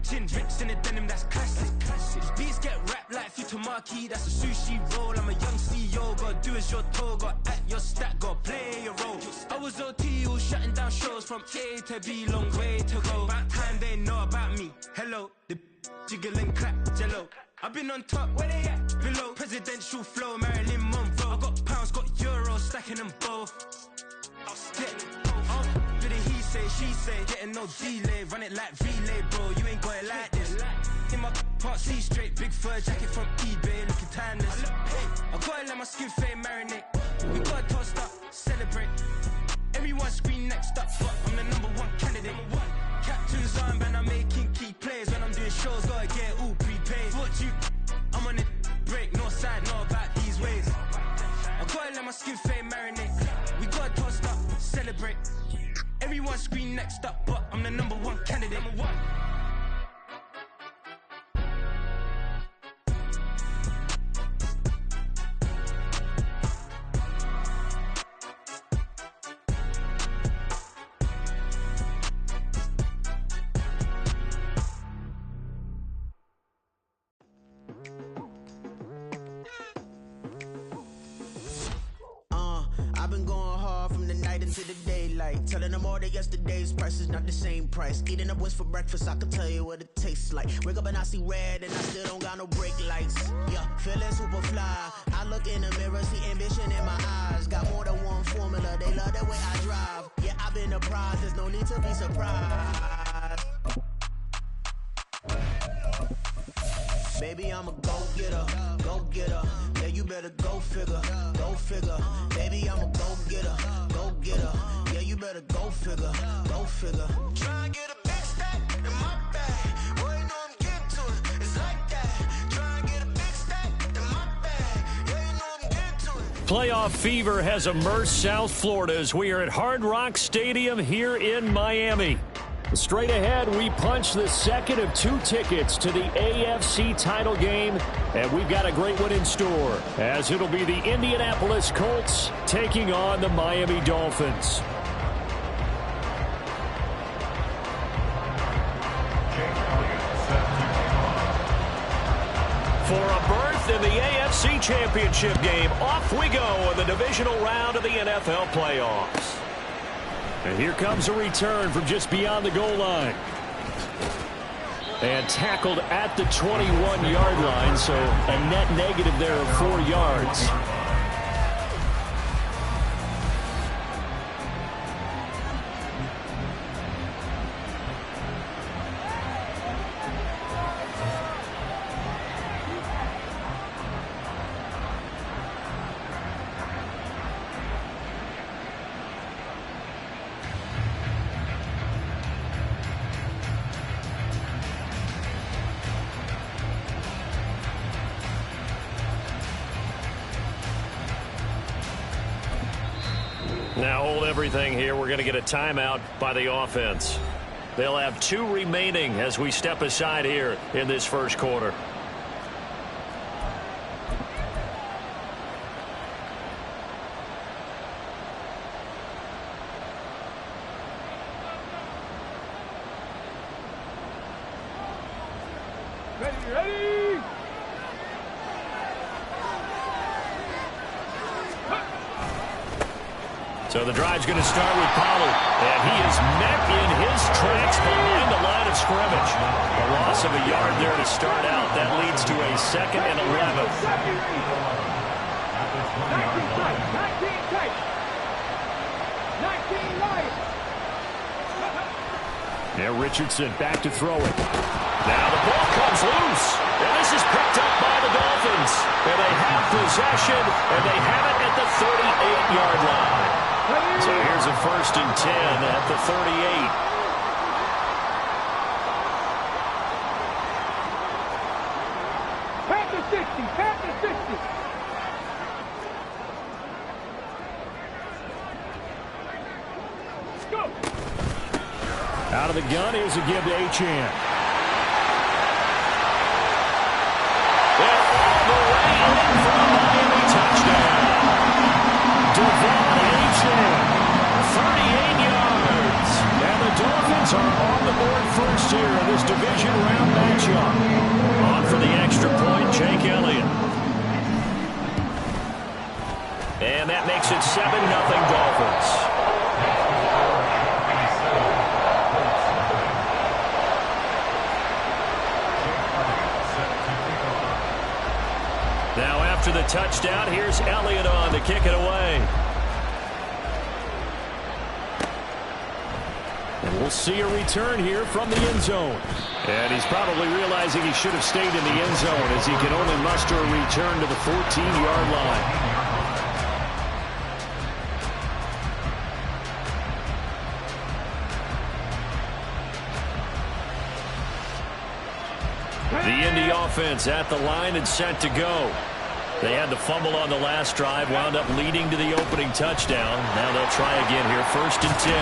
chin, rips in the denim, that's classic. These beats get wrapped like Futamaki, that's a sushi roll. I'm a young CEO, gotta do as you're told, gotta act your stat, gotta play your role. I was OT, all shutting down shows from A to B, long way to go. About time they know about me. Hello, the jiggle and clap, jello. I've been on top, where they at? Below, presidential flow, Marilyn Monroe. I got pounds, got euros, stacking them both. Bit of he say, she say, getting no delay, run it like relay, bro. You ain't got it like this. In my part C straight, big fur jacket from eBay, looking timeless. I gotta let my skin fade marinate. We gotta toast up, celebrate. Everyone scream next up, but I'm the #1 candidate. Captain's arm, and I'm making key plays. When I'm doing shows, gotta get all prepaid. What you? I'm on it, break, no side, know about these ways. I gotta let my skin fade marinate. We gotta toast up, celebrate. Everyone scream next up, but I'm the #1 candidate. I've been going hard from the night into the daylight, telling them all that yesterday's price is not the same price. Eating up wings for breakfast, I can tell you what it tastes like. Wake up and I see red and I still don't got no brake lights. Yeah, feeling super fly. I look in the mirror, see ambition in my eyes. Got more than one formula, they love the way I drive. Yeah, I've been a prize, there's no need to be surprised. Baby, I'm a go-getter, go-getter. Yeah, you better go figure, go figure. Baby, I'm a go-getter, go-getter. Yeah, you better go figure, go figure. Try and get a big stack in my bag. Boy, you know I'm getting to it, it's like that. Try and get a big stack in my bag. Yeah, you know I'm getting to it. Playoff fever has immersed South Florida as we are at Hard Rock Stadium here in Miami. Straight ahead, we punch the second of 2 tickets to the AFC title game, and we've got a great one in store, as it'll be the Indianapolis Colts taking on the Miami Dolphins. For a berth in the AFC Championship game, off we go in the divisional round of the NFL playoffs. And here comes a return from just beyond the goal line. And tackled at the 21-yard line, so a net negative there of 4 yards. Now hold everything here. We're going to get a timeout by the offense. They'll have 2 remaining as we step aside here in this first quarter. Ready? So the drive's going to start with Pollard, and he is met in his tracks behind the line of scrimmage. A loss of a yard there to start out. That leads to a 2nd and 11. 19 Lions. Now Richardson back to throw it. Now the ball comes loose, and this is picked up by the Dolphins. And they have possession, and they have it at the 38-yard line. So here's a 1st and 10 at the 38. Pass the 60, pass the 60. Let's go. Out of the gun, here's a give to Achane. And all the way in for a Miami touchdown. Devon Achane, 38 yards. And the Dolphins are on the board first here in this division round matchup. On for the extra point, Jake Elliott. And that makes it 7-0 Dolphins. Now after the touchdown, here's Elliott on to kick it away. And we'll see a return here from the end zone. And he's probably realizing he should have stayed in the end zone as he can only muster a return to the 14-yard line. The Indy offense at the line and set to go. They had the fumble on the last drive, wound up leading to the opening touchdown. Now they'll try again here, 1st and 10.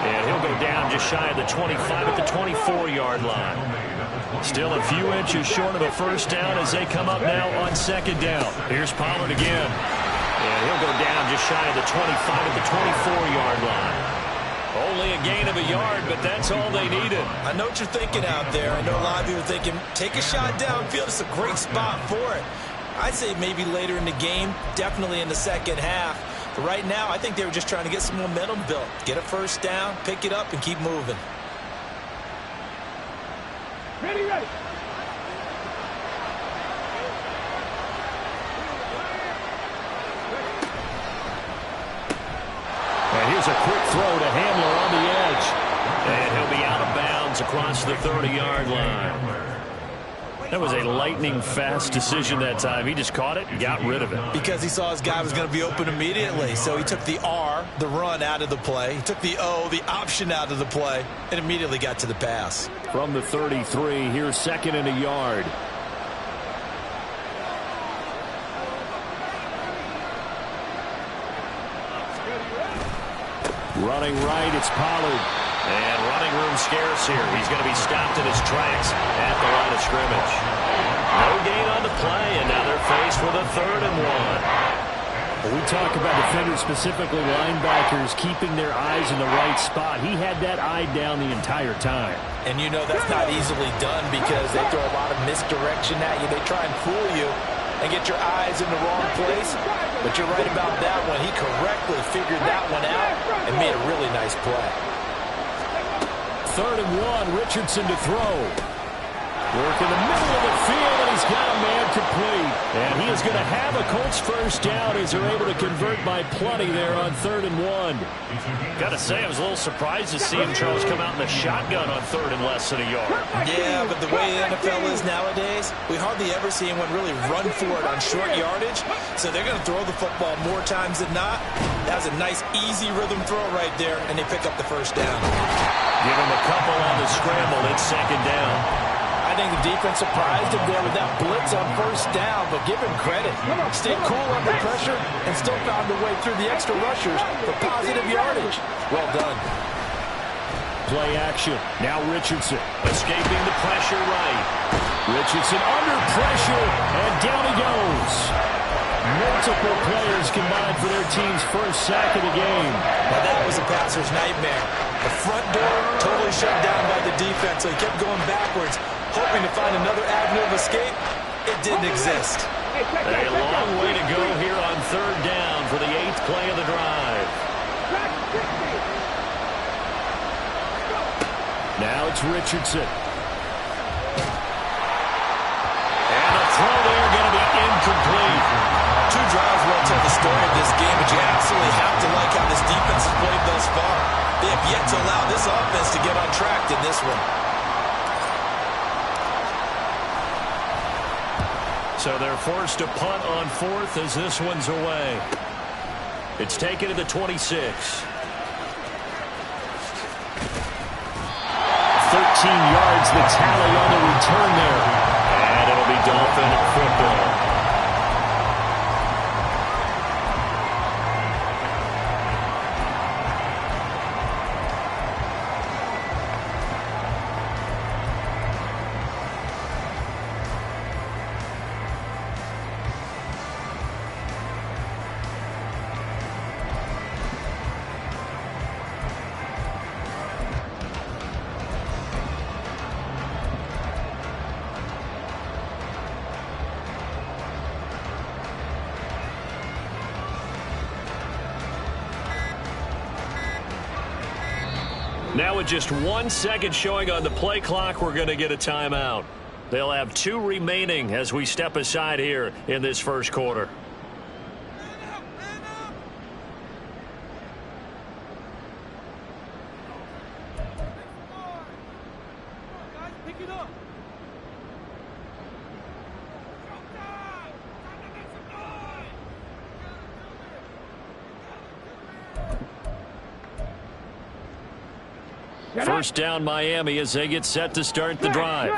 And he'll go down just shy of the 25 at the 24-yard line. Still a few inches short of a first down as they come up now on 2nd down. Here's Pollard again. And he'll go down just shy of the 25 at the 24-yard line. Only a gain of a yard, but that's all they needed. I know what you're thinking out there. I know a lot of you are thinking, take a shot downfield. It's a great spot for it. I'd say maybe later in the game, definitely in the second half. But right now, I think they were just trying to get some momentum built. Get a first down, pick it up, and keep moving. Ready, ready. And here's a quick throw to Hamler on the edge. And he'll be out of bounds across the 30-yard line. That was a lightning-fast decision that time. He just caught it and got rid of it. Because he saw his guy was going to be open immediately. So he took the R, the run, out of the play. He took the O, the option, out of the play, and immediately got to the pass. From the 33, here's 2nd and a yard. Running right, it's Pollard. And running room scarce here. He's going to be stopped in his tracks at the line of scrimmage. No gain on the play, and now they're faced with a 3rd and 1. When we talk about defenders, specifically linebackers, keeping their eyes in the right spot, he had that eye down the entire time. And you know that's not easily done because they throw a lot of misdirection at you. They try and fool you and get your eyes in the wrong place. But you're right about that one. He correctly figured that one out and made a really nice play. 3rd and 1, Richardson to throw. Work in the middle of the field, and he's got a man complete. And he is going to have a Colts first down as they're able to convert by plenty there on 3rd and 1. Got to say, I was a little surprised to see him, Charles, come out in the shotgun on 3rd and less than a yard. Yeah, but the way the NFL is nowadays, we hardly ever see anyone really run for it on short yardage. So they're going to throw the football more times than not. That was a nice, easy rhythm throw right there, and they pick up the first down. Give him a couple on the scramble. It's 2nd down. I think the defense surprised him there with that blitz on first down, but give him credit. Stayed cool under pressure and still found a way through the extra rushers for positive yardage. Well done. Play action. Now Richardson escaping the pressure right. Richardson under pressure, and down he goes. Multiple players combined for their team's first sack of the game. Now that was a passer's nightmare. The front door totally shut down by the defense, so he kept going backwards, hoping to find another avenue of escape. It didn't exist. A long way to go here on 3rd down for the 8th play of the drive. Now it's Richardson. And the throw there going to be incomplete. 2 drives will tell the story of this game, but you absolutely have to like how this defense has played thus far. They have yet to allow this offense to get on track in this one. So they're forced to punt on 4th as this one's away. It's taken to the 26. 13 yards the tally on the return there. And it'll be Dolphin football. Now with just 1 second showing on the play clock, we're going to get a timeout. They'll have 2 remaining as we step aside here in this first quarter. First down Miami as they get set to start the drive.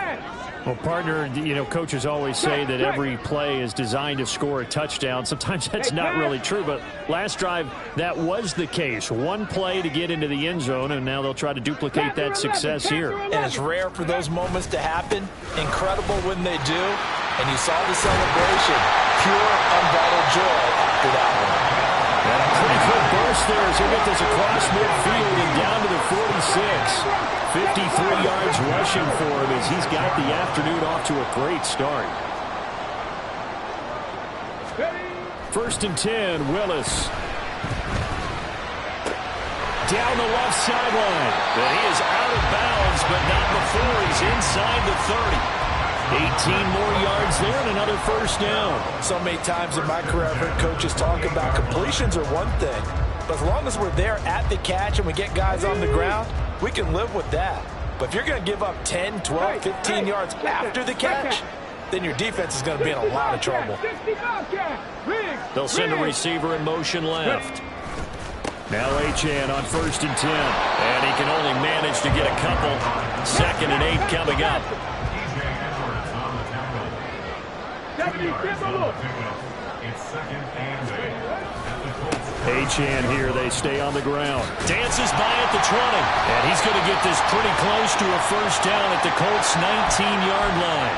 Well, partner, you know, coaches always say that every play is designed to score a touchdown. Sometimes that's not really true, but last drive, that was the case. 1 play to get into the end zone, and now they'll try to duplicate that success here. And it's rare for those moments to happen. Incredible when they do. And you saw the celebration. Pure, unbridled joy after that one. And a pretty quick burst there as they get this across midfield and down to the 46. 53 yards rushing for him as he's got the afternoon off to a great start. First and 10, Willis. Down the left sideline. And he is out of bounds, but not before he's inside the 30. 18 more yards there and another first down. So many times in my career I've heard coaches talk about completions are one thing, but as long as we're there at the catch and we get guys on the ground, we can live with that. But if you're going to give up 10, 12, 15 yards after the catch, then your defense is going to be in a lot of trouble. They'll send a receiver in motion left. Now Achane on first and 10. And he can only manage to get a couple. 2nd and 8 coming up. Achane here, they stay on the ground. Dances by at the 20. And he's going to get this pretty close to a first down at the Colts' 19-yard line.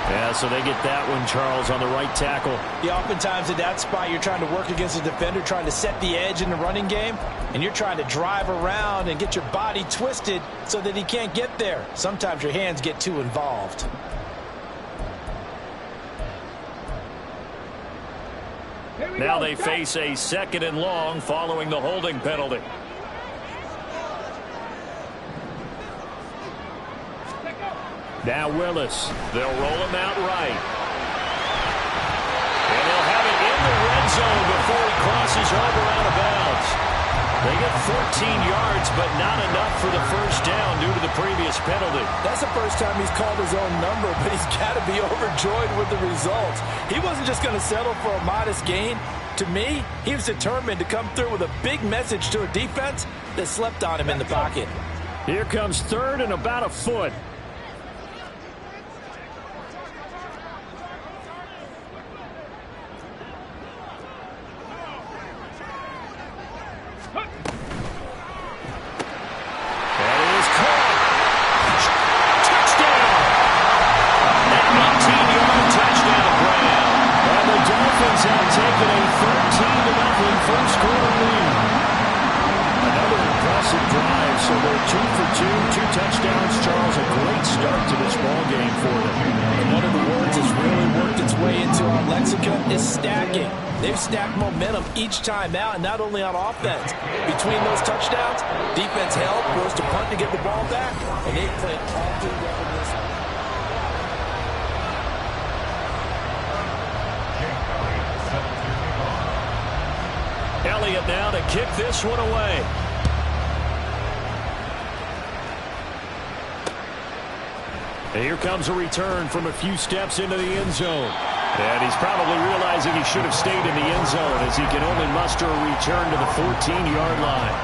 Yeah, so they get that one, Charles, on the right tackle. Yeah, oftentimes at that spot, you're trying to work against a defender, trying to set the edge in the running game, and you're trying to drive around and get your body twisted so that he can't get there. Sometimes your hands get too involved. Now they face a 2nd and long following the holding penalty. Now Willis. They'll roll him out right. And they'll have it in the red zone before he crosses over out of bounds. They get 14 yards, but not enough for the first down due to the previous penalty. That's the first time he's called his own number, but he's got to be overjoyed with the results. He wasn't just going to settle for a modest gain. To me, he was determined to come through with a big message to a defense that slept on him in the pocket. Here comes 3rd and about a foot. Each time out, and not only on offense. Between those touchdowns, defense held, goes to punt to get the ball back, and they played all through this. Elliott now to kick this one away. And here comes a return from a few steps into the end zone. And he's probably realizing he should have stayed in the end zone as he can only muster a return to the 14-yard line.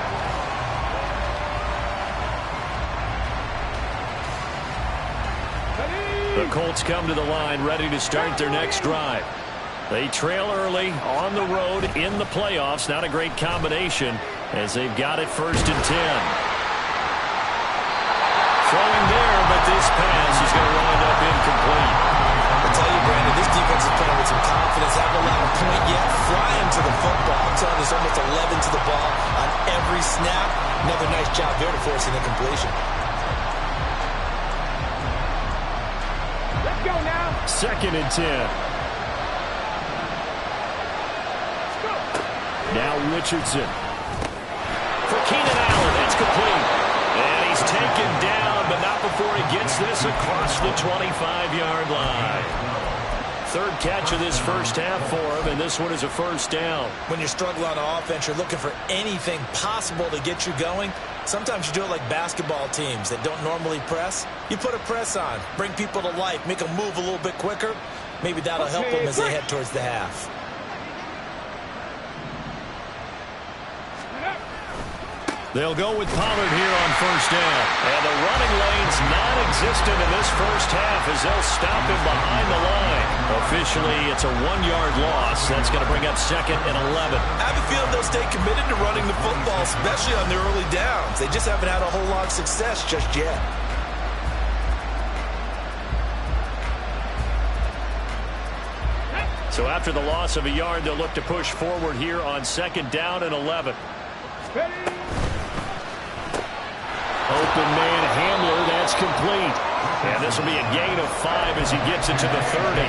The Colts come to the line ready to start their next drive. They trail early on the road in the playoffs. Not a great combination as they've got it 1st and 10. Throwing there, but this pass is going to wind up incomplete. I'll tell you, Brandon, this defense is playing with some confidence. Haven't allowed a point yet. Flying to the football. I'm telling you, there's almost 11 to the ball on every snap. Another nice job there to forcing the completion. Let's go now. 2nd and 10. Now Richardson. For Keenan Allen, that's complete. And he's taken down, but not before he gets this across the 25-yard line. Third catch of this first half for him, and this one is a first down. When you're struggling on offense, you're looking for anything possible to get you going. Sometimes you do it like basketball teams that don't normally press. You put a press on, bring people to life, make them move a little bit quicker. Maybe that'll help them as they head towards the half. They'll go with Pollard here on first down. And the running lane's non-existent in this first half as they'll stop him behind the line. Officially, it's a 1-yard loss. That's going to bring up 2nd and 11. I have a feeling they'll stay committed to running the football, especially on their early downs. They just haven't had a whole lot of success just yet. So after the loss of a yard, they'll look to push forward here on 2nd down and 11. Open man Hamler, that's complete. And this will be a gain of 5 as he gets it to the 30.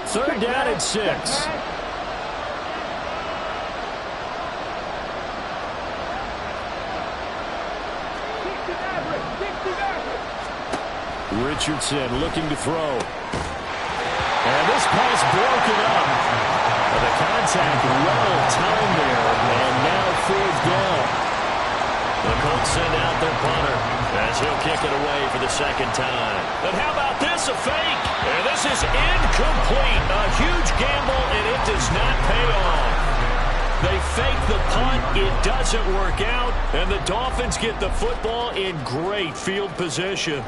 Third down and 6. Richardson looking to throw. And this pass broken up. The contact well timed there. And now 4th down. The Colts send out their punter as he'll kick it away for the 2nd time. But how about this? A fake. And this is incomplete. A huge gamble, and it does not pay off. They fake the punt. It doesn't work out. And the Dolphins get the football in great field position.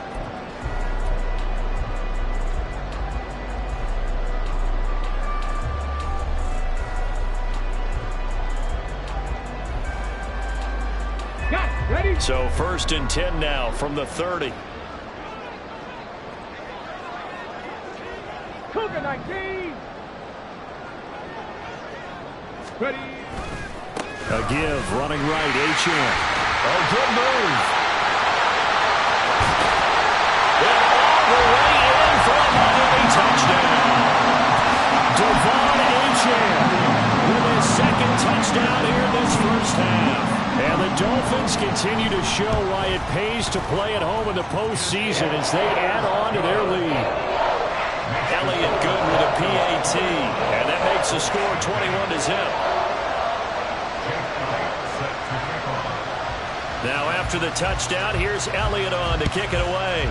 So 1st and 10 now from the 30. Cougar 19. Ready. A give, running right, Achane. Oh, good move. And all the way in for a Miami touchdown. Devon Achane with his 2nd touchdown here in this first half. And the Dolphins continue to show why it pays to play at home in the postseason as they add on to their lead. Elliott good with a PAT, and that makes the score 21-0. Now after the touchdown, here's Elliott on to kick it away.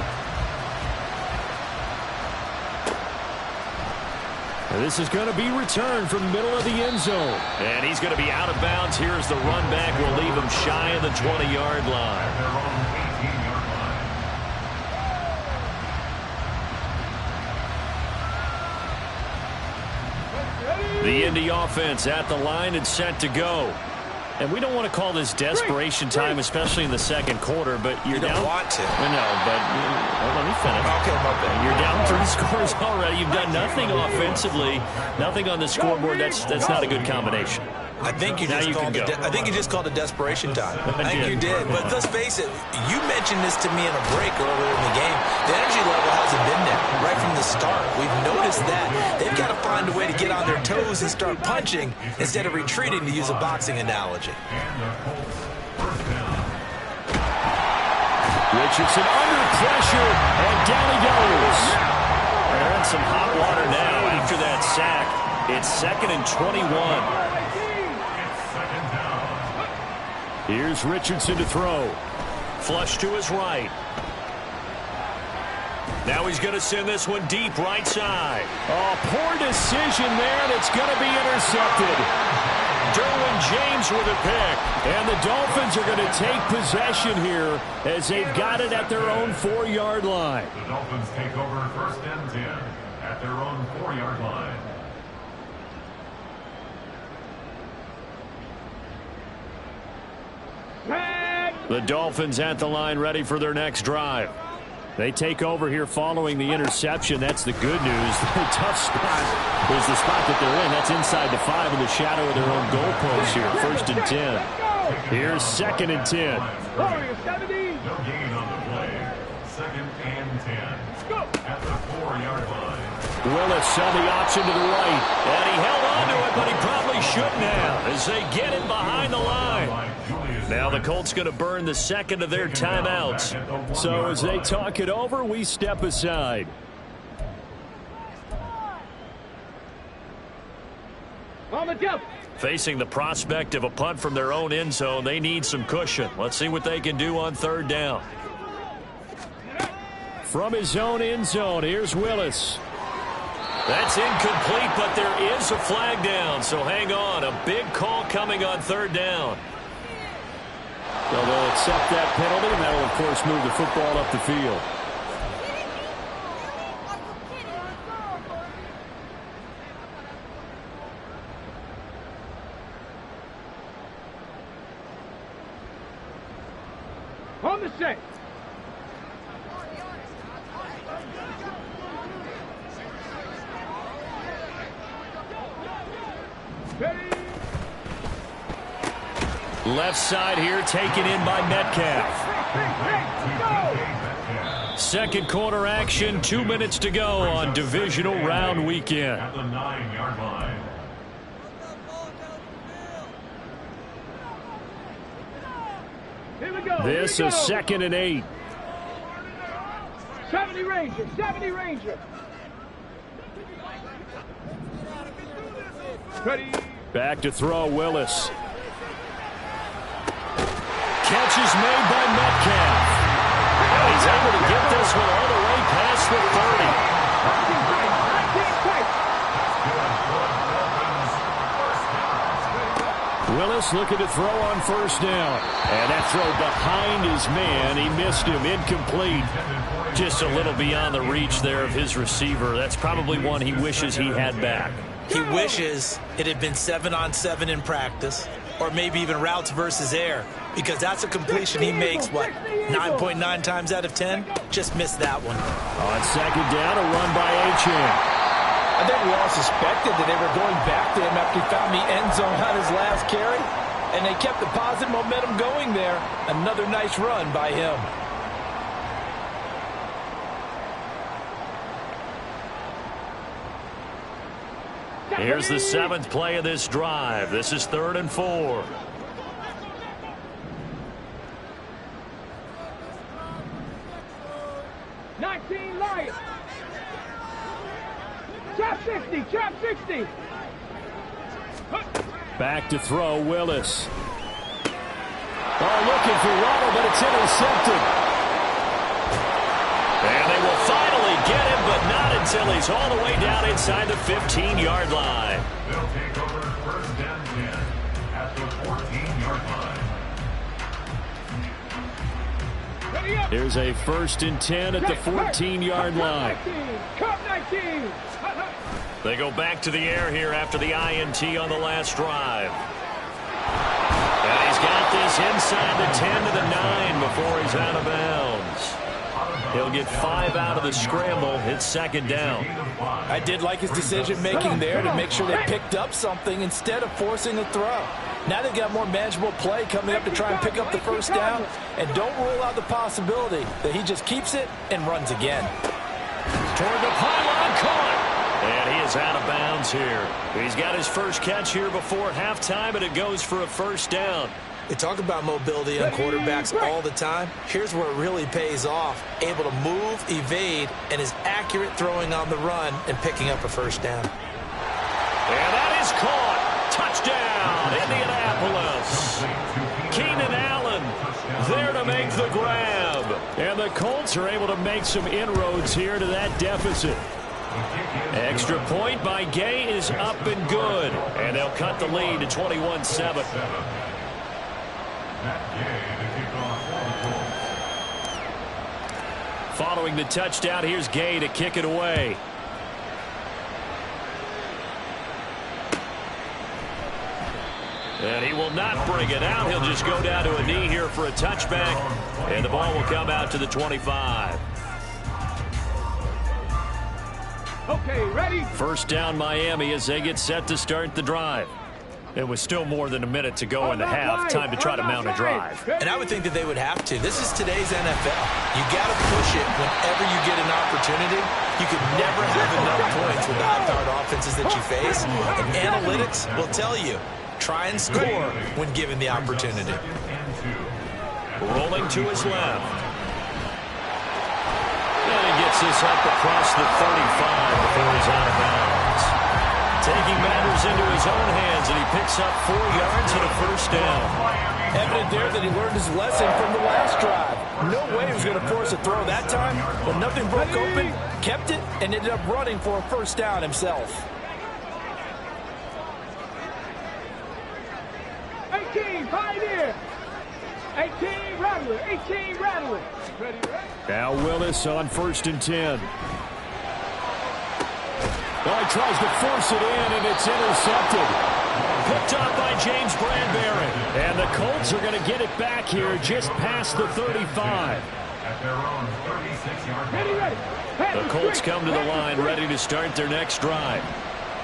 This is going to be returned from the middle of the end zone. And he's going to be out of bounds. Here's the run back. We'll leave him shy of the 20-yard line. The Indy offense at the line and set to go. And we don't want to call this desperation time, especially in the 2nd quarter, but you're down. You don't want to. No, but let me finish. Okay, my bad. You're down 3 scores already. You've done nothing offensively, nothing on the scoreboard. That's not a good combination. I think you just called it desperation time. I think you did. But let's face it, you mentioned this to me in a break earlier in the game. The energy level hasn't been there right from the start. We've noticed that. They've got to find a way to get on their toes and start punching instead of retreating, to use a boxing analogy. Richardson under pressure, and down he goes. They're in some hot water now after that sack. It's 2nd and 21. Here's Richardson to throw. Flush to his right. Now he's going to send this one deep right side. Oh, poor decision there. That's going to be intercepted. Derwin James with a pick. And the Dolphins are going to take possession here as they've got it at their own 4-yard line. The Dolphins take over 1st and 10 at their own 4-yard line. The Dolphins at the line, ready for their next drive. They take over here following the interception. That's the good news. The tough spot is the spot that they're in. That's inside the 5 in the shadow of their own goalpost here. 1st and 10. Here's 2nd and 10. No gain on the play. and 10 at the 4-yard line. Willis on the option to the right. And he held on to it, but he probably shouldn't have as they get him behind the line. Now the Colts going to burn the second of their timeouts. So as they talk it over, we step aside. On the jump. Facing the prospect of a punt from their own end zone, they need some cushion. Let's see what they can do on third down. From his own end zone, here's Willis. That's incomplete, but there is a flag down, so hang on. A big call coming on third down. So they'll accept that penalty, and that will, of course, move the football up the field. On the set. Left side here taken in by Metcalf. Second quarter action, 2 minutes to go on divisional round weekend. At the 9-yard line. Here we go. This is 2nd and 8. 70 Ranger, 70 Ranger. Ready. Back to throw, Willis. Catch is made by Metcalf. And he's able to get this one all the way past the 30. Willis looking to throw on first down. And that throw behind his man. He missed him. Incomplete. Just a little beyond the reach there of his receiver. That's probably one he wishes he had back. He wishes it had been 7-on-7 in practice, or maybe even routes versus air, because that's a completion he makes, what, 9.9 times out of 10? Just missed that one. On second down, a run by Achane. I think we all suspected that they were going back to him after he found the end zone on his last carry, and they kept the positive momentum going there. Another nice run by him. Here's the 7th play of this drive. This is 3rd and 4. Light. Trap 60, trap 60. Back to throw, Willis. Oh, looking for Waddle, but it's intercepted. And they will finally get him, but not until he's all the way down inside the 15-yard line. They'll take over 1st and 10 at the 14-yard line. Here's a 1st and 10 at the 14-yard line. Cup 19. They go back to the air here after the INT on the last drive. And he's got this inside the 10 to the 9 before he's out of bounds. He'll get 5 out of the scramble. It's 2nd down. I did like his decision-making there to make sure they picked up something instead of forcing a throw. Now they've got more manageable play coming up to try and pick up the 1st down. And don't rule out the possibility that he just keeps it and runs again. Toward the pylon, caught. And he is out of bounds here. He's got his first catch here before halftime, and it goes for a 1st down. They talk about mobility on quarterbacks all the time. Here's where it really pays off. Able to move, evade, and is accurate throwing on the run and picking up a 1st down. And that is caught. Touchdown, Indianapolis. Keenan Allen there to make the grab. And the Colts are able to make some inroads here to that deficit. Extra point by Gay is up and good. And they'll cut the lead to 21-7. Following the touchdown, here's Gay to kick it away. And he will not bring it out. He'll just go down to a knee here for a touchback. And the ball will come out to the 25. Okay, ready? 1st down Miami as they get set to start the drive. It was still more than a minute to go in the half. Time to try to mount a drive. And I would think that they would have to. This is today's NFL. You got to push it whenever you get an opportunity. You could never have enough points with the high-powered offenses that you face. And analytics will tell you, try and score when given the opportunity. Rolling to his left. And he gets this up across the 35 before he's out of bounds. Taking matters into his own hands, and he picks up 4 yards and a first down. Evident there that he learned his lesson from the last drive. No way he was going to force a throw that time, but nothing broke open, kept it, and ended up running for a first down himself. 18, pioneer. 18, rattler. 18, rattler. Ready, ready? Now Willis on 1st and 10. Well, he tries to force it in, and it's intercepted. Picked up by James Bradbury. And the Colts are going to get it back here just past the 35. At their own 36-yard line. Ready, ready. The Colts come to the line ready to start their next drive.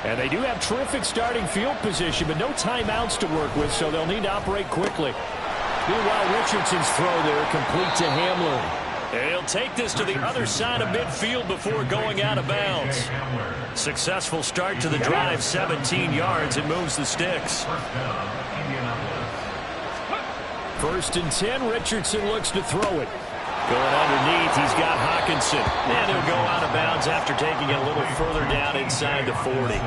And they do have terrific starting field position, but no timeouts to work with, so they'll need to operate quickly. Meanwhile, Richardson's throw there complete to Hamlin. He'll take this to the other side of midfield before going out of bounds. Successful start to the drive, 17 yards. It moves the sticks. 1st and 10, Richardson looks to throw it. Going underneath, he's got Hawkinson. And he'll go out of bounds after taking it a little further down inside the 40.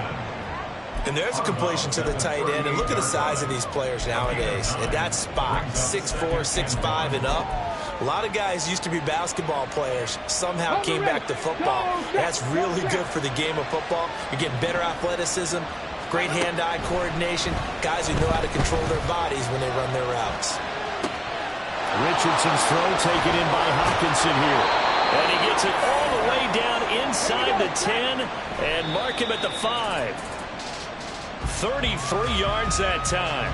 And there's a completion to the tight end. And look at the size of these players nowadays. At that spot, 6'4", 6'5", and up. A lot of guys used to be basketball players, somehow came back to football. That's really good for the game of football. You're getting better athleticism, great hand-eye coordination, guys who know how to control their bodies when they run their routes. Richardson's throw taken in by Hawkinson here. And he gets it all the way down inside the 10 and mark him at the 5. 33 yards that time.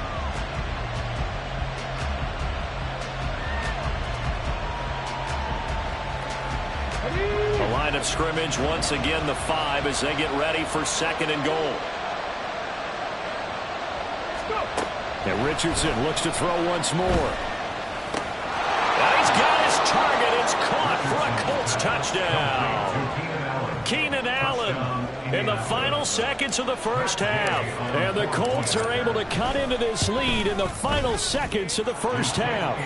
The line of scrimmage once again the 5 as they get ready for 2nd and goal. And Richardson looks to throw once more. He's got his target. It's caught for a Colts touchdown. Keenan Allen in the final seconds of the first half. And the Colts are able to cut into this lead in the final seconds of the first half.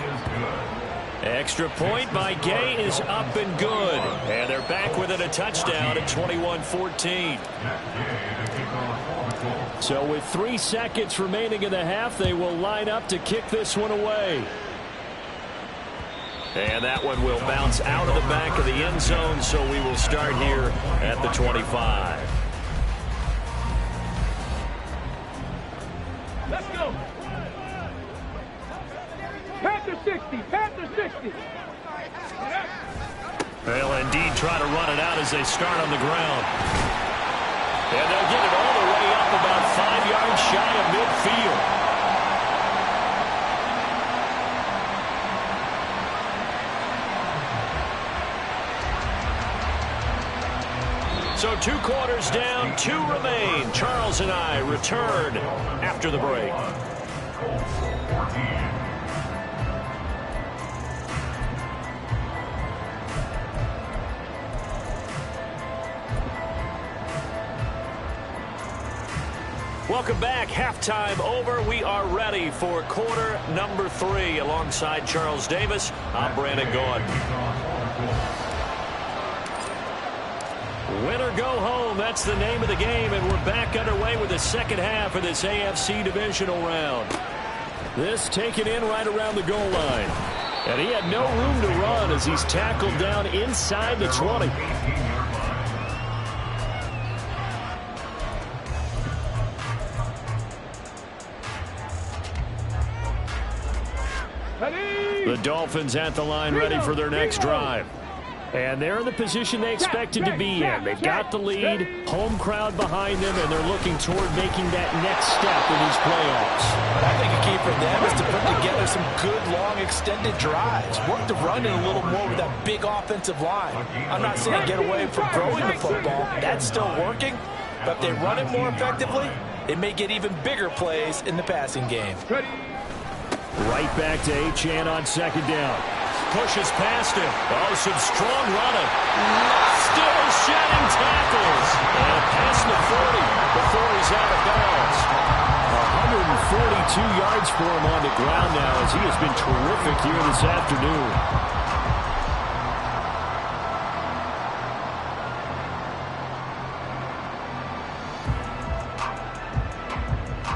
Extra point by Gay is up and good. And they're back within a touchdown at 21-14. So with 3 seconds remaining in the half, they will line up to kick this one away. And that one will bounce out of the back of the end zone, so we will start here at the 25. Let's go. Panther 60. Panther 60. They'll indeed try to run it out as they start on the ground. And they'll get it all the way up about 5 yards shy of midfield. So 2 quarters down, 2 remain. Charles and I return after the break. Welcome back. Halftime over. We are ready for quarter number 3. Alongside Charles Davis, I'm Brandon Gaud. Win or go home, that's the name of the game, and we're back underway with the second half of this AFC divisional round. This taken in right around the goal line. And he had no room to run as he's tackled down inside the 20. The Dolphins at the line ready for their next drive. And they're in the position they expected to be in. They've got the lead, home crowd behind them, and they're looking toward making that next step in these playoffs. But I think a key for them is to put together some good, long, extended drives. Work the run in a little more with that big offensive line. I'm not saying get away from throwing the football. That's still working. but if they run it more effectively, it may get even bigger plays in the passing game. Right back to Achane on second down. Pushes past him. Oh, some strong running. Still shedding tackles. And past the 40 before he's out of bounds. 142 yards for him on the ground now as he has been terrific here this afternoon.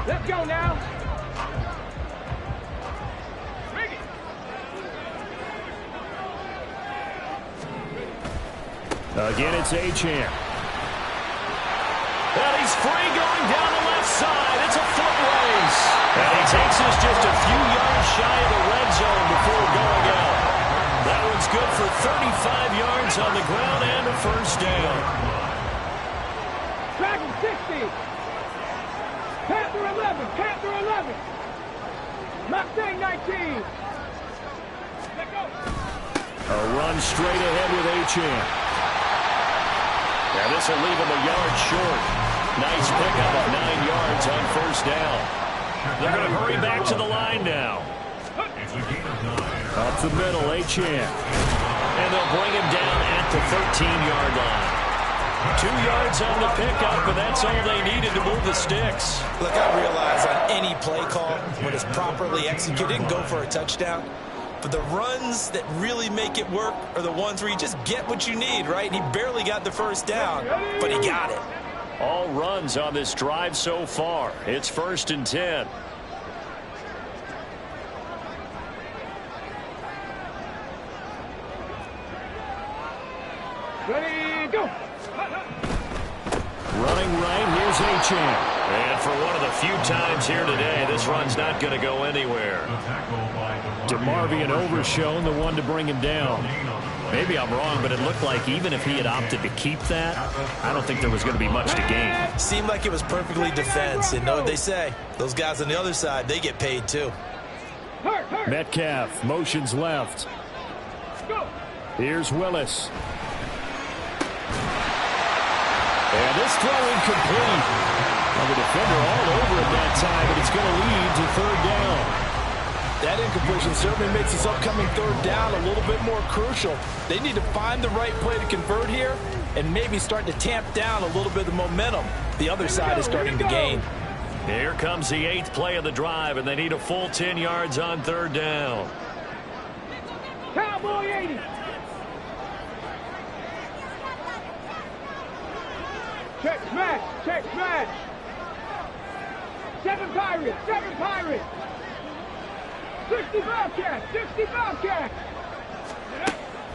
Let's go now. Again, it's Achane. And he's free going down the left side. It's a foot race. And he takes us just a few yards shy of the red zone before going out. That one's good for 35 yards on the ground and a first down. Dragon 60. Panther 11. Panther 11. Mustang 19. Let go. A run straight ahead with Achane. Now this will leave him a yard short. Nice pickup of 9 yards on first down. They're going to hurry back to the line now. Up the middle, Achane. And they'll bring him down at the 13-yard line. 2 yards on the pickup, and that's all they needed to move the sticks. Look, I realize on any play call, when it's properly executed, it can go for a touchdown. But the runs that really make it work are the ones where you just get what you need, right? And he barely got the first down, but he got it. All runs on this drive so far. It's 1st and 10. Ready, go. Running right, here's Achane. And for one of the few times here today, this run's not going to go anywhere. DeMarvion Overshown, the one to bring him down. Maybe I'm wrong, but it looked like even if he had opted to keep that, I don't think there was going to be much to gain. Seemed like it was perfectly defense. And know what they say? Those guys on the other side, they get paid too. Metcalf motions left. Here's Willis. And this throw incomplete. Well, the defender all over it that time, but it's going to lead to 3rd down. That incompletion certainly makes this upcoming 3rd down a little bit more crucial. They need to find the right play to convert here and maybe start to tamp down a little bit of the momentum the other side is starting to gain. Here comes the 8th play of the drive, and they need a full 10 yards on 3rd down. Cowboy 80. Check smash. Check smash. 7 Pirates. 7 Pirates. 60 Bobcats. 60 Bobcats.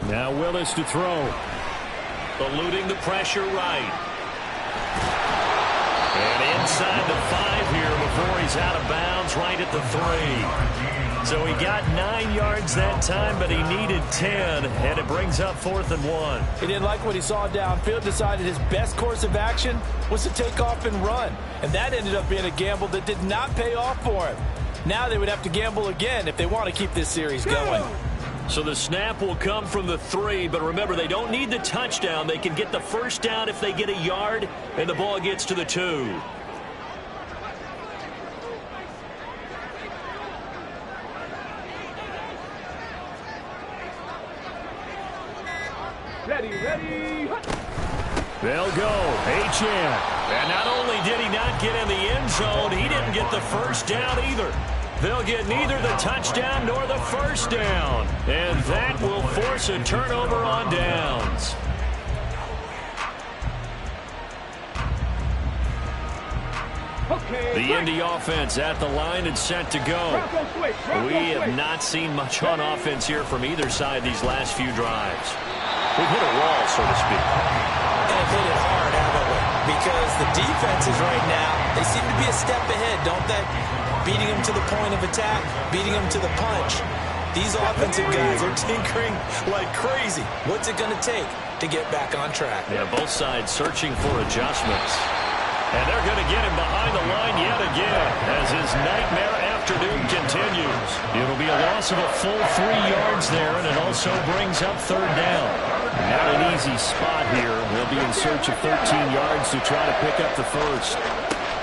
Now Willis to throw. Eluding the pressure right. And inside the 5 here before he's out of bounds, right at the 3. So he got 9 yards that time, but he needed 10, and it brings up 4th and 1. He didn't like what he saw downfield, decided his best course of action was to take off and run. And that ended up being a gamble that did not pay off for him. Now they would have to gamble again if they want to keep this series going. So the snap will come from the 3, but remember, they don't need the touchdown. They can get the first down if they get a yard, and the ball gets to the 2. Ready, ready. They'll go. Achane. And not only did he not get in the end zone, he didn't get the first down either. They'll get neither the touchdown nor the first down. And that will force a turnover on downs. The Indy offense at the line and set to go. We have not seen much on offense here from either side these last few drives. We've hit a wall, so to speak. And hit it hard, haven't we? Because the defenses right now, they seem to be a step ahead, don't they? Beating them to the point of attack, beating them to the punch. These offensive guys are tinkering like crazy. What's it going to take to get back on track? Yeah, both sides searching for adjustments. And they're going to get him behind the line yet again as his nightmare afternoon continues. It'll be a loss of a full 3 yards there, and it also brings up 3rd down. Not an easy spot here. They'll be in search of 13 yards to try to pick up the first.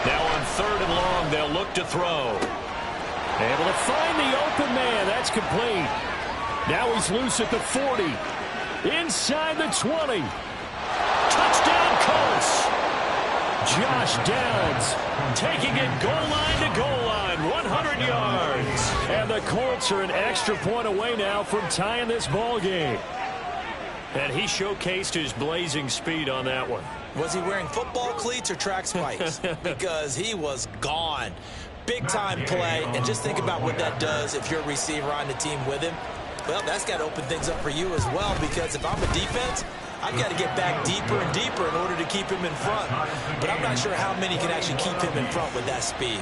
Now on 3rd and long, they'll look to throw. Able to find the open man. That's complete. Now he's loose at the 40. Inside the 20. Touchdown Colts. Josh Downs taking it goal line to goal line. 100 yards. And the Colts are an extra point away now from tying this ball game. And he showcased his blazing speed on that one. Was he wearing football cleats or track spikes? Because he was gone. Big-time play, and just think about what that does if you're a receiver on the team with him. Well, that's got to open things up for you as well, because if I'm a defense, I've got to get back deeper and deeper in order to keep him in front. But I'm not sure how many can actually keep him in front with that speed.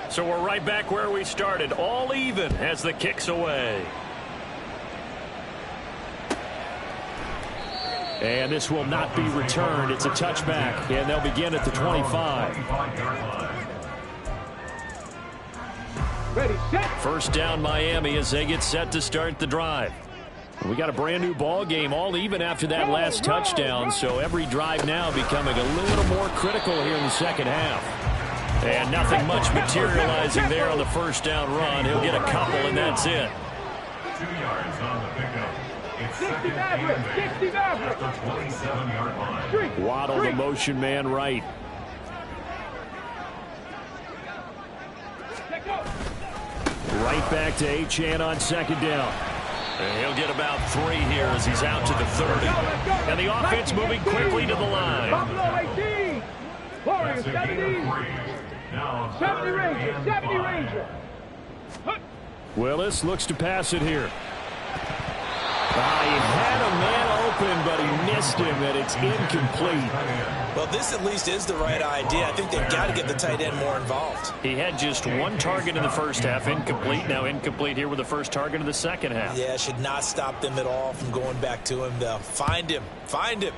So we're right back where we started, all even as the kick's away. And this will not be returned. It's a touchback, and they'll begin at the 25. Ready, set. First down Miami as they get set to start the drive. We got a brand new ball game, all even after that last touchdown, so every drive now becoming a little more critical here in the second half. And nothing much materializing there on the first down run. He'll get a couple, and that's it. 2 yards on the pickup. It's 60 Maverick, 60 Maverick. at the 27-yard line. Waddle the motion man right. Right back to Achane on second down. And he'll get about 3 here as he's out to the 30. And the offense moving quickly to the line. Buffalo 18. Warriors 70. 70 Ranger, 70 Ranger. Willis looks to pass it here. He had a man open, but he missed him, and it's incomplete. Well, this at least is the right idea. I think they've got to get the tight end more involved. He had just 1 target in the first half, incomplete. Now incomplete here with the first target of the second half. Yeah, should not stop them at all from going back to him, though. Find him. Find him.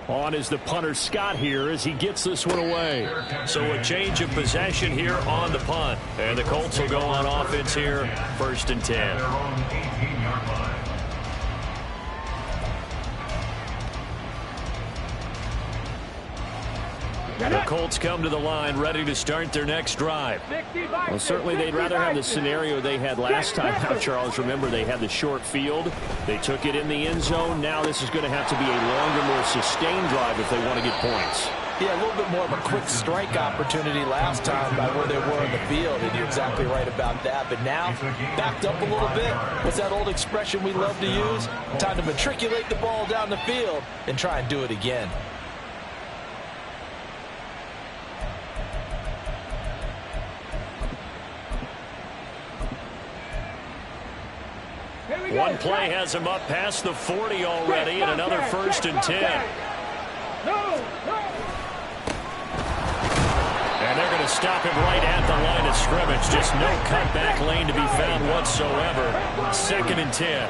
On is the punter Scott here as he gets this one away. So a change of possession here on the punt. And the Colts will go on offense here, 1st and 10. Their own 18-yard line. The Colts come to the line ready to start their next drive. Well, certainly they'd rather have the scenario they had last time out, Charles. Remember, they had the short field. They took it in the end zone. Now this is going to have to be a longer, more sustained drive if they want to get points. Yeah, a little bit more of a quick strike opportunity last time by where they were in the field, and you're exactly right about that. But now, backed up a little bit. What's that old expression we love to use? Time to matriculate the ball down the field and try and do it again. One play has him up past the 40 already, and another 1st and 10. And they're going to stop him right at the line of scrimmage. Just no cutback lane to be found whatsoever. 2nd and 10.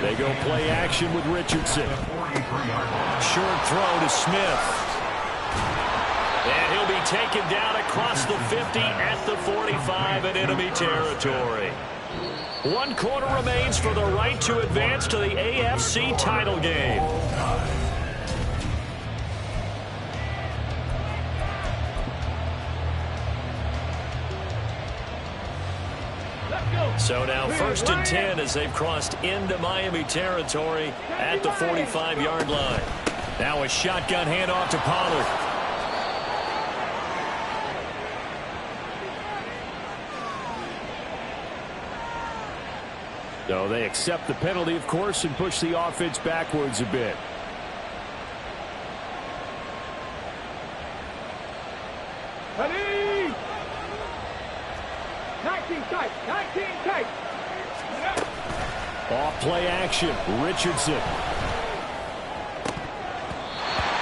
They go play action with Richardson. Short throw to Smith. And he'll be taken down across the 50 at the 45 in enemy territory. 1 quarter remains for the right to advance to the AFC title game. So now 1st and 10 as they've crossed into Miami territory at the 45-yard line. Now a shotgun handoff to Pollard. So they accept the penalty, of course, and push the offense backwards a bit. Ready? 19 tight, 19 tight. Off play action, Richardson.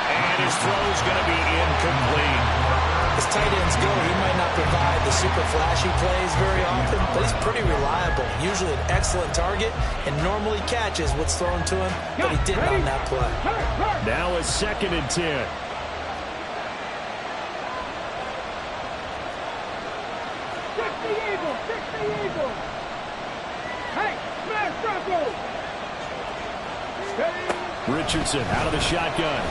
And his throw's going to be incomplete. It's tight ends go, he might not provide the super flashy plays very often, but he's pretty reliable. Usually an excellent target and normally catches what's thrown to him, but he didn't on that play. Now it's 2nd and 10. Richardson out of the shotgun.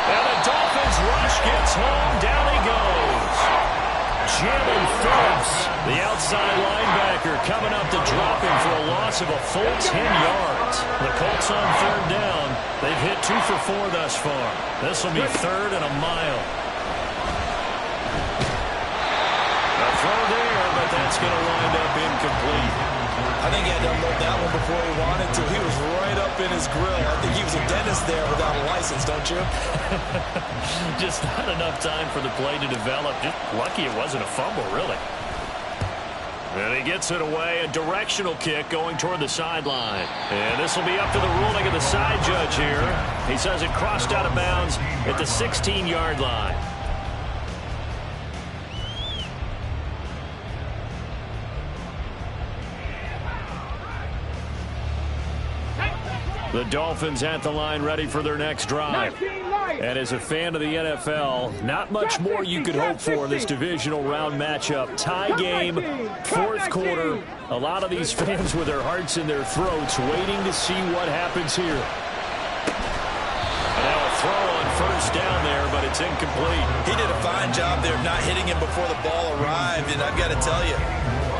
And the Dolphins rush gets home. Down he goes. Jalen Phillips, the outside linebacker, coming up to drop him for a loss of a full 10 yards. The Colts on 3rd down. They've hit 2 for 4 thus far. This will be 3rd and a mile. A throw there, but that's going to wind up incomplete. I think he had to unload that one before he wanted to. He was right up in his grill. I think he was a dentist there without a license, don't you? Just not enough time for the play to develop. Just lucky it wasn't a fumble, really. And he gets it away. A directional kick going toward the sideline. And this will be up to the ruling of the side judge here. He says it crossed out of bounds at the 16-yard line. The Dolphins at the line ready for their next drive. And as a fan of the NFL, not much more you could hope for in this divisional round matchup. Tie game, 4th quarter. A lot of these fans with their hearts in their throats waiting to see what happens here. And now a throw on 1st down there, but it's incomplete. He did a fine job there of not hitting him before the ball arrived, and I've got to tell you,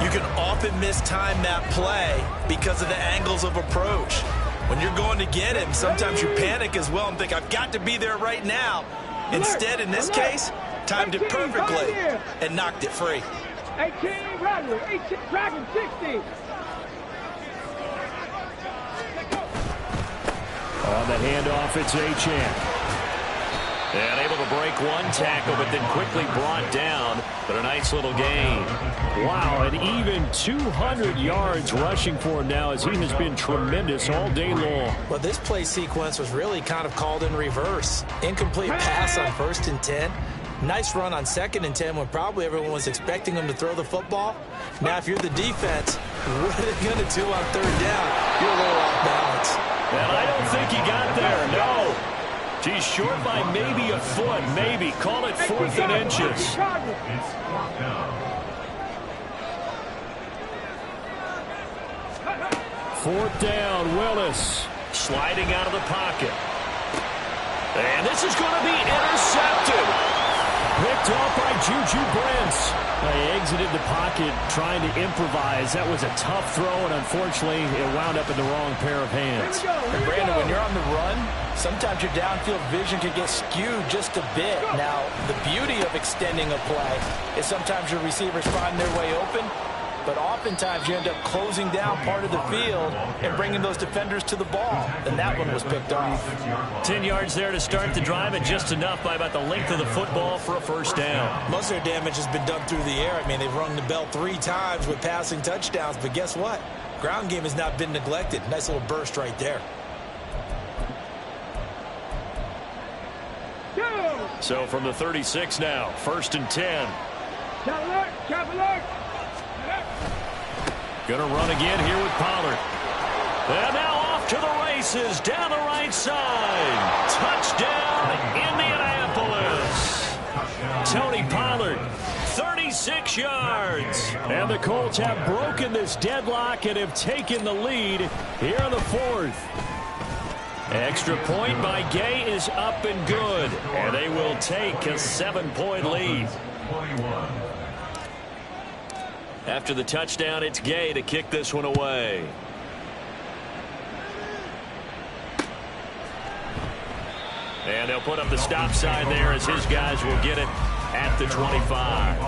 you can often mistime that play because of the angles of approach. When you're going to get him, sometimes you panic as well and think, I've got to be there right now. Instead, in this case, timed it perfectly and knocked it free. 18, Bradley. 18, Dragon, 60. On the handoff, it's Achane. And able to break one tackle, but then quickly brought down. But a nice little gain. Wow, and even 200 yards rushing for him now as he has been tremendous all day long. Well, this play sequence was really kind of called in reverse. Incomplete pass on 1st and 10. Nice run on 2nd and 10 when probably everyone was expecting him to throw the football. Now, if you're the defense, what are they going to do on 3rd down? You're a little off balance. And I don't think he got there, no. He's short by maybe a foot, maybe. Call it 4th and inches. 4th down, Willis sliding out of the pocket. And this is going to be intercepted. Picked off by Juju Brents. They exited the pocket trying to improvise. That was a tough throw, and unfortunately, it wound up in the wrong pair of hands. And Brandon, when you're on the run, sometimes your downfield vision can get skewed just a bit. Now, the beauty of extending a play is sometimes your receivers find their way open, but oftentimes you end up closing down part of the field and bringing those defenders to the ball. And that one was picked off. 10 yards there to start the drive, and just enough by about the length of the football for a 1st down. Most of their damage has been done through the air. I mean, they've rung the bell 3 times with passing touchdowns, but guess what? Ground game has not been neglected. Nice little burst right there. So from the 36 now, 1st and 10. Cavalier. Going to run again here with Pollard. And now off to the races down the right side. Touchdown, Indianapolis. Tony Pollard, 36 yards. And the Colts have broken this deadlock and have taken the lead here in the 4th. Extra point by Gay is up and good. And they will take a 7-point lead. After the touchdown, it's Gay to kick this one away. And they'll put up the stop sign there as his guys will get it at the 25.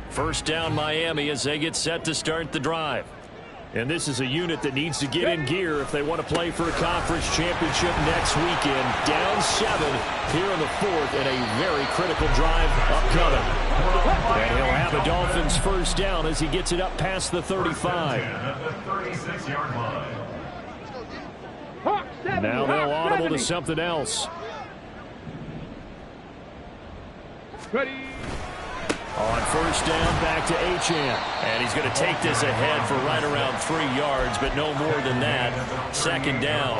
First down Miami as they get set to start the drive. And this is a unit that needs to get in gear if they want to play for a conference championship next weekend. Down 7 here in the 4th, and a very critical drive upcoming. And he'll have a Dolphins first down as he gets it up past the 35. Now they'll audible to something else. Ready. On first down, back to Achane. And he's going to take this ahead for right around 3 yards, but no more than that. Second down.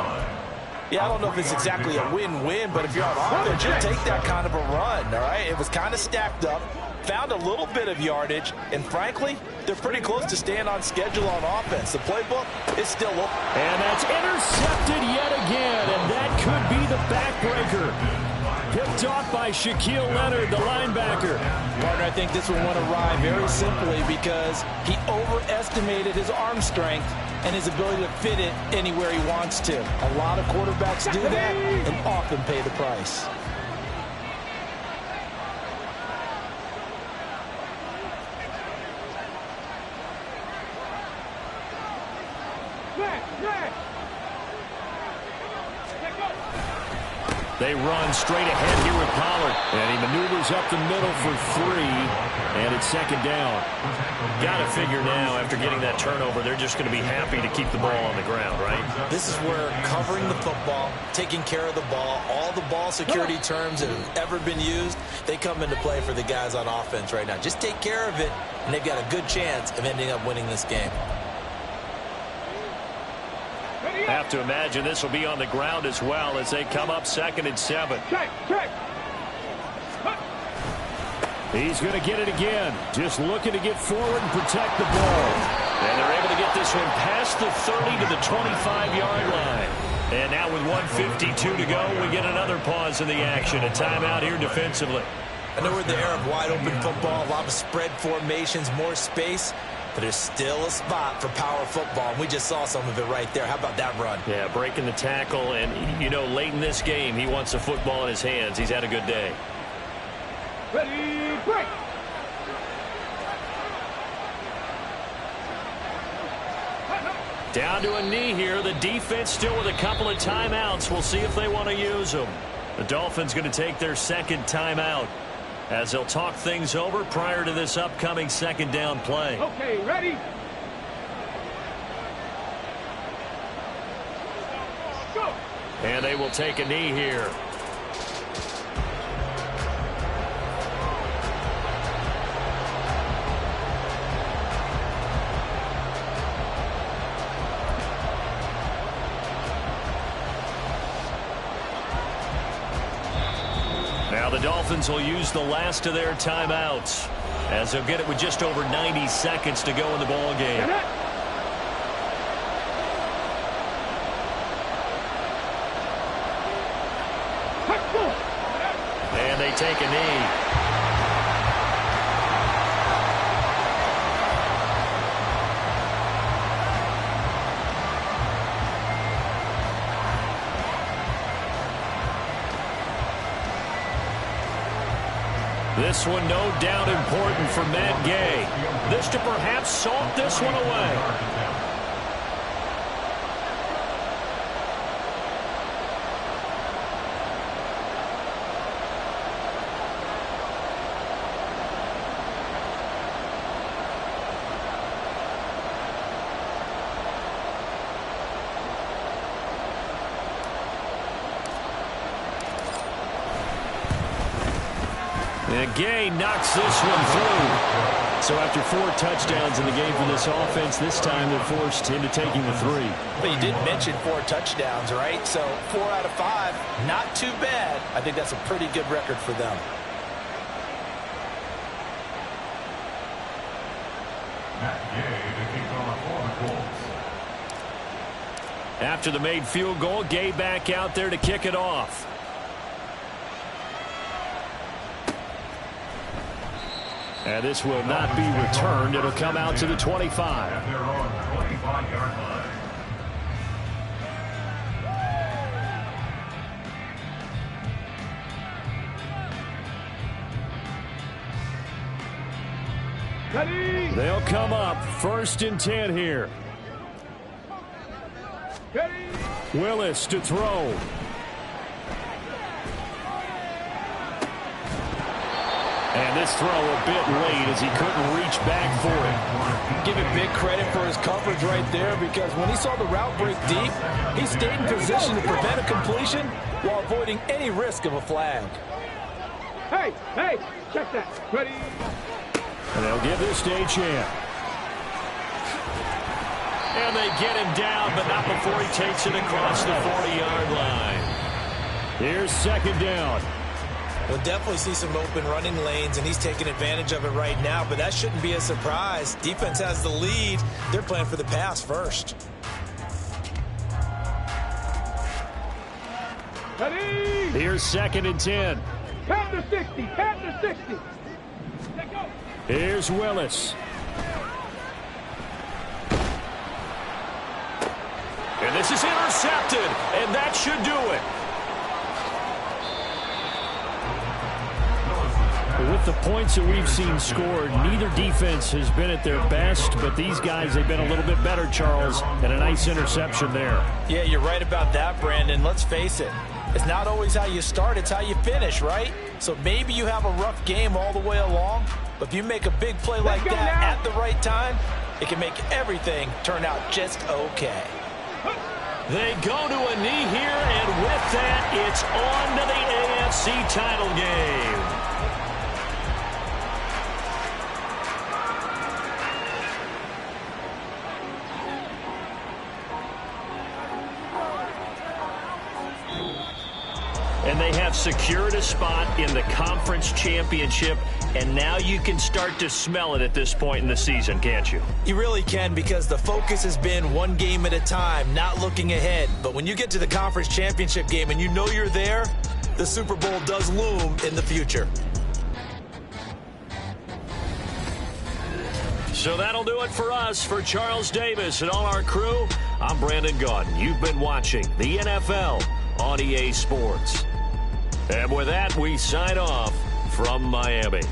Yeah, I don't know if it's exactly a win-win, but if you're on offense, you'll take that kind of a run, all right? It was kind of stacked up, found a little bit of yardage, and frankly, they're pretty close to staying on schedule on offense. The playbook is still open. And that's intercepted yet again, and that could be the backbreaker. Picked off by Shaquille Leonard, the linebacker. Partner, I think this one went awry very simply because he overestimated his arm strength and his ability to fit it anywhere he wants to. A lot of quarterbacks do that and often pay the price. They run straight ahead here with Pollard. And he maneuvers up the middle for 3. And it's second down. Got to figure now, after getting that turnover, they're just going to be happy to keep the ball on the ground, right? This is where covering the football, taking care of the ball, all the ball security terms that have ever been used, they come into play for the guys on offense right now. Just take care of it, and they've got a good chance of ending up winning this game. Have to imagine this will be on the ground as well as they come up 2nd and 7. Check. He's going to get it again. Just looking to get forward and protect the ball. And they're able to get this one past the 30 to the 25-yard line. And now with 1:52 to go, we get another pause in the action. A timeout here defensively. I know we're in the era of wide-open football, a lot of spread formations, more space. But there's still a spot for power football, and we just saw some of it right there. How about that run? Yeah, breaking the tackle, and, you know, late in this game, he wants the football in his hands. He's had a good day. Ready, break. Down to a knee here. The defense still with a couple of timeouts. We'll see if they want to use them. The Dolphins going to take their second timeout as they'll talk things over prior to this upcoming second down play. Okay, ready? Go. And they will take a knee here. Now the Dolphins will use the last of their timeouts as they'll get it with just over 90 seconds to go in the ball game. And they take a knee. This one no doubt important for Matt Gay. This to perhaps salt this one away. And Gay knocks this one through. So after 4 touchdowns in the game for this offense, this time they're forced into taking the 3. But you did mention 4 touchdowns, right? So 4 out of 5, not too bad. I think that's a pretty good record for them. After the made field goal, Gay back out there to kick it off. And this will not be returned. It'll come out to the 25. At their own 25-yard line. Ready? They'll come up 1st and 10 here. Willis to throw. And this throw a bit late as he couldn't reach back for it. Give him big credit for his coverage right there, because when he saw the route break deep, he stayed in position to prevent a completion while avoiding any risk of a flag. Hey, check that. Ready? And they'll give this to Achane. And they get him down, but not before he takes it across the 40-yard line. Here's second down. We'll definitely see some open running lanes, and he's taking advantage of it right now, but that shouldn't be a surprise. Defense has the lead. They're playing for the pass first. Ready? Here's second and 10. Panther 60, Panther 60. Let's go. Here's Willis. And this is intercepted, and that should do it. With the points that we've seen scored, neither defense has been at their best, but these guys have been a little bit better, Charles, and a nice interception there. Yeah, you're right about that, Brandon. Let's face it. It's not always how you start, it's how you finish, right? So maybe you have a rough game all the way along, but if you make a big play like that at the right time, it can make everything turn out just okay. They go to a knee here, and with that, it's on to the AFC title game. And they have secured a spot in the conference championship, and now you can start to smell it at this point in the season, can't you? You really can, because the focus has been one game at a time, not looking ahead. But when you get to the conference championship game and you know you're there, the Super Bowl does loom in the future. So that'll do it for us. For Charles Davis and all our crew, I'm Brandon Gaudin. You've been watching the NFL on EA Sports. And with that, we sign off from Miami.